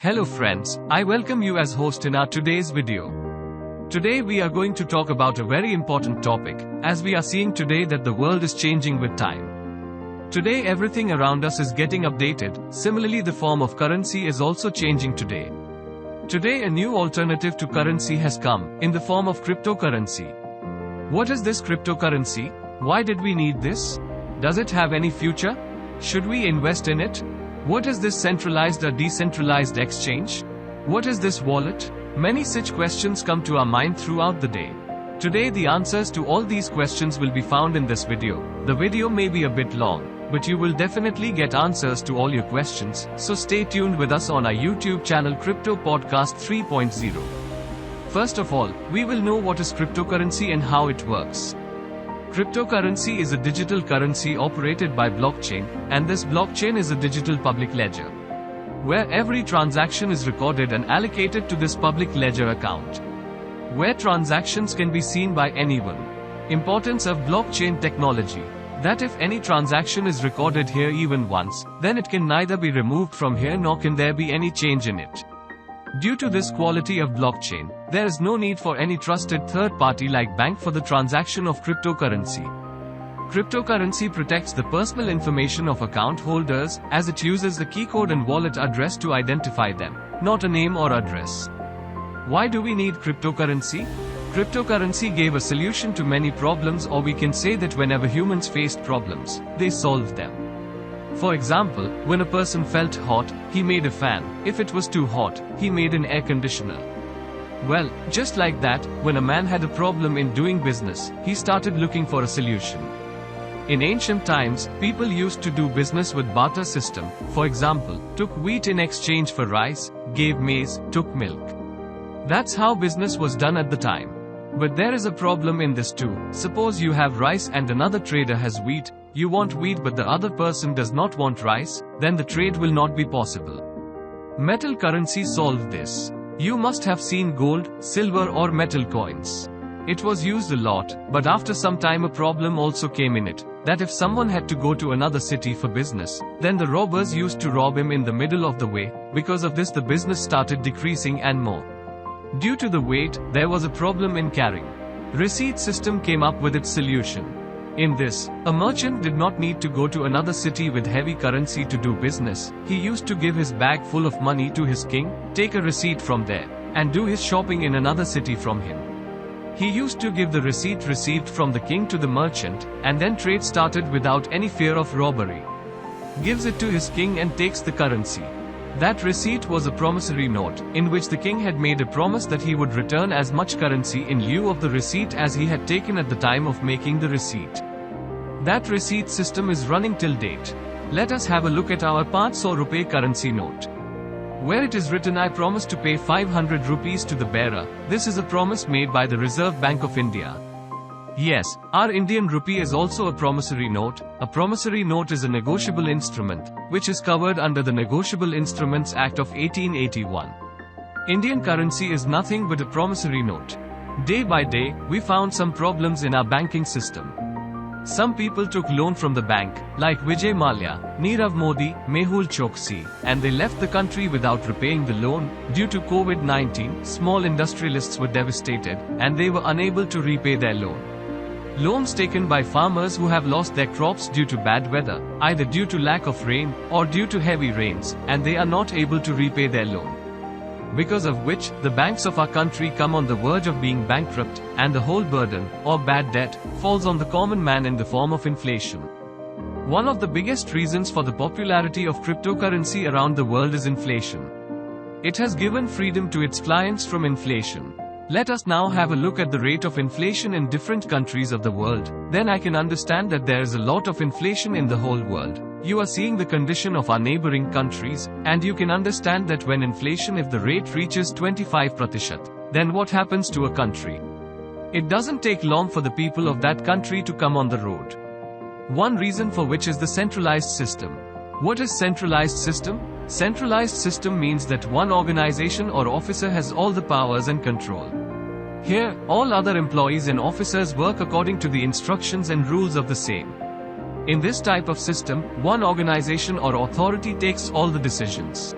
Hello friends, I welcome you as host in our today's video. Today we are going to talk about a very important topic, as we are seeing today that the world is changing with time. Today everything around us is getting updated, similarly the form of currency is also changing today. Today a new alternative to currency has come, in the form of cryptocurrency. What is this cryptocurrency? Why did we need this? Does it have any future? Should we invest in it? What is this centralized or decentralized exchange? What is this wallet? Many such questions come to our mind throughout the day. Today the answers to all these questions will be found in this video. The video may be a bit long, but you will definitely get answers to all your questions, so stay tuned with us on our YouTube channel Crypto Podcast 3.0. First of all, we will know what is cryptocurrency and how it works. Cryptocurrency is a digital currency operated by blockchain, and this blockchain is a digital public ledger, where every transaction is recorded and allocated to this public ledger account, where transactions can be seen by anyone. Importance of blockchain technology. That if any transaction is recorded here even once, then it can neither be removed from here nor can there be any change in it. Due to this quality of blockchain, there is no need for any trusted third party like bank for the transaction of cryptocurrency. Cryptocurrency protects the personal information of account holders, as it uses the key code and wallet address to identify them, not a name or address. Why do we need cryptocurrency? Cryptocurrency gave a solution to many problems, or we can say that whenever humans faced problems, they solved them. For example, when a person felt hot, he made a fan. If it was too hot, he made an air conditioner. Well, just like that, when a man had a problem in doing business, he started looking for a solution. In ancient times, people used to do business with barter system. For example, took wheat in exchange for rice, gave maize, took milk. That's how business was done at the time. But there is a problem in this too. Suppose you have rice and another trader has wheat. You want wheat but the other person does not want rice, then the trade will not be possible. Metal currency solved this. You must have seen gold, silver or metal coins. It was used a lot, but after some time a problem also came in it, that if someone had to go to another city for business, then the robbers used to rob him in the middle of the way. Because of this the business started decreasing and more. Due to the weight, there was a problem in carrying. Receipt system came up with its solution. In this, a merchant did not need to go to another city with heavy currency to do business. He used to give his bag full of money to his king, take a receipt from there, and do his shopping in another city from him. He used to give the receipt received from the king to the merchant, and then trade started without any fear of robbery. Gives it to his king and takes the currency. That receipt was a promissory note, in which the king had made a promise that he would return as much currency in lieu of the receipt as he had taken at the time of making the receipt. That receipt system is running till date. Let us have a look at our 500 rupee currency note, where it is written, I promise to pay 500 rupees to the bearer. This is a promise made by the Reserve Bank of India. Yes, our Indian rupee is also a promissory note. A promissory note is a negotiable instrument, which is covered under the Negotiable Instruments Act of 1881. Indian currency is nothing but a promissory note. Day by day, we found some problems in our banking system. Some people took loan from the bank, like Vijay Mallya, Nirav Modi, Mehul Choksi, and they left the country without repaying the loan. Due to COVID-19, small industrialists were devastated, and they were unable to repay their loan. Loans taken by farmers who have lost their crops due to bad weather, either due to lack of rain, or due to heavy rains, and they are not able to repay their loan. Because of which, the banks of our country come on the verge of being bankrupt, and the whole burden, or bad debt, falls on the common man in the form of inflation. One of the biggest reasons for the popularity of cryptocurrency around the world is inflation. It has given freedom to its clients from inflation. Let us now have a look at the rate of inflation in different countries of the world. Then I can understand that there is a lot of inflation in the whole world. You are seeing the condition of our neighboring countries, and you can understand that when inflation, if the rate reaches 25%, then what happens to a country? It doesn't take long for the people of that country to come on the road. One reason for which is the centralized system. What is centralized system? Centralized system means that one organization or officer has all the powers and control. Here, all other employees and officers work according to the instructions and rules of the same. In this type of system, one organization or authority takes all the decisions.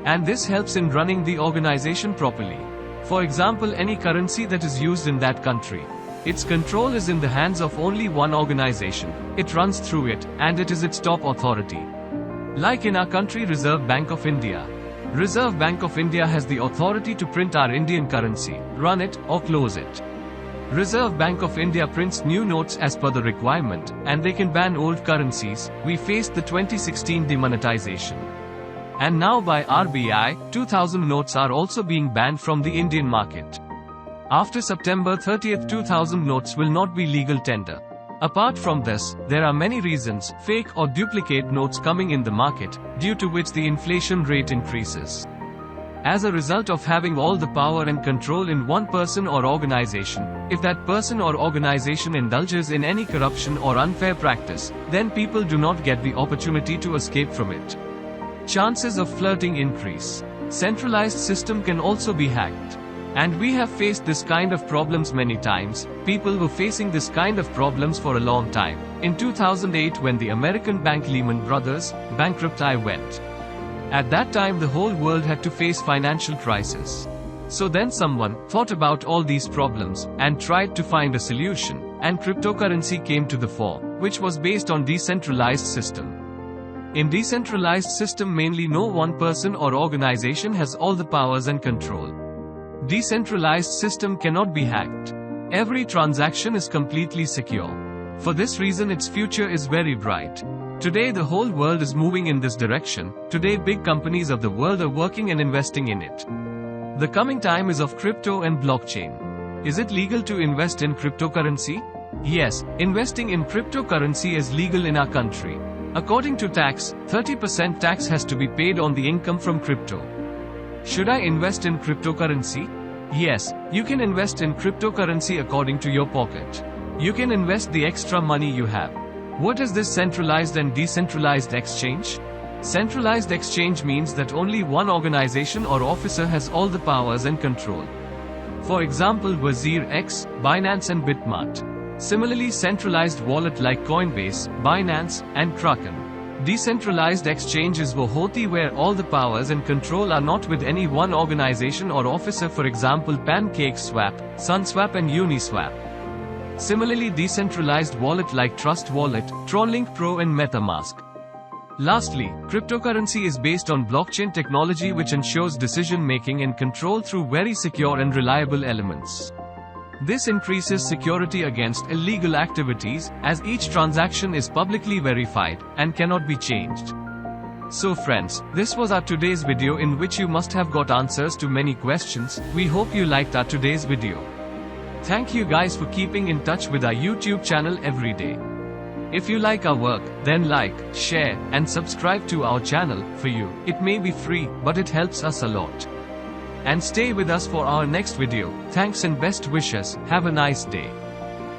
And this helps in running the organization properly. For example, any currency that is used in that country, its control is in the hands of only one organization. It runs through it, and it is its top authority. Like in our country, Reserve Bank of India. Reserve Bank of India has the authority to print our Indian currency, run it, or close it. Reserve Bank of India prints new notes as per the requirement, and they can ban old currencies. We faced the 2016 demonetization. And now by RBI, 2000 notes are also being banned from the Indian market. After September 30, 2000 notes will not be legal tender. Apart from this, there are many reasons, fake or duplicate notes coming in the market, due to which the inflation rate increases. As a result of having all the power and control in one person or organization, if that person or organization indulges in any corruption or unfair practice, then people do not get the opportunity to escape from it. Chances of flirting increase. Centralized system can also be hacked. And we have faced this kind of problems many times. People were facing this kind of problems for a long time. In 2008, when the American bank Lehman Brothers bankruptcy went. At that time the whole world had to face financial crisis. So then someone thought about all these problems and tried to find a solution, and cryptocurrency came to the fore, which was based on decentralized system. In decentralized system, mainly no one person or organization has all the powers and control. Decentralized system cannot be hacked. Every transaction is completely secure. For this reason its future is very bright. Today the whole world is moving in this direction. Today big companies of the world are working and investing in it. The coming time is of crypto and blockchain. Is it legal to invest in cryptocurrency? Yes, investing in cryptocurrency is legal in our country. According to tax, 30% tax has to be paid on the income from crypto. Should I invest in cryptocurrency? Yes, you can invest in cryptocurrency according to your pocket. You can invest the extra money you have. What is this centralized and decentralized exchange? Centralized exchange means that only one organization or officer has all the powers and control. For example, Wazir X, Binance and Bitmart. Similarly, centralized wallet like Coinbase, Binance, and Kraken. Decentralized exchange is hota, where all the powers and control are not with any one organization or officer, for example PancakeSwap, SunSwap and Uniswap. Similarly, decentralized wallet like Trust Wallet, Tronlink Pro and MetaMask. Lastly, cryptocurrency is based on blockchain technology, which ensures decision making and control through very secure and reliable elements. This increases security against illegal activities, as each transaction is publicly verified and cannot be changed. So friends, this was our today's video, in which you must have got answers to many questions. We hope you liked our today's video. Thank you guys for keeping in touch with our YouTube channel every day. If you like our work, then like, share, and subscribe to our channel. For you, it may be free, but it helps us a lot. And stay with us for our next video. Thanks and best wishes. Have a nice day.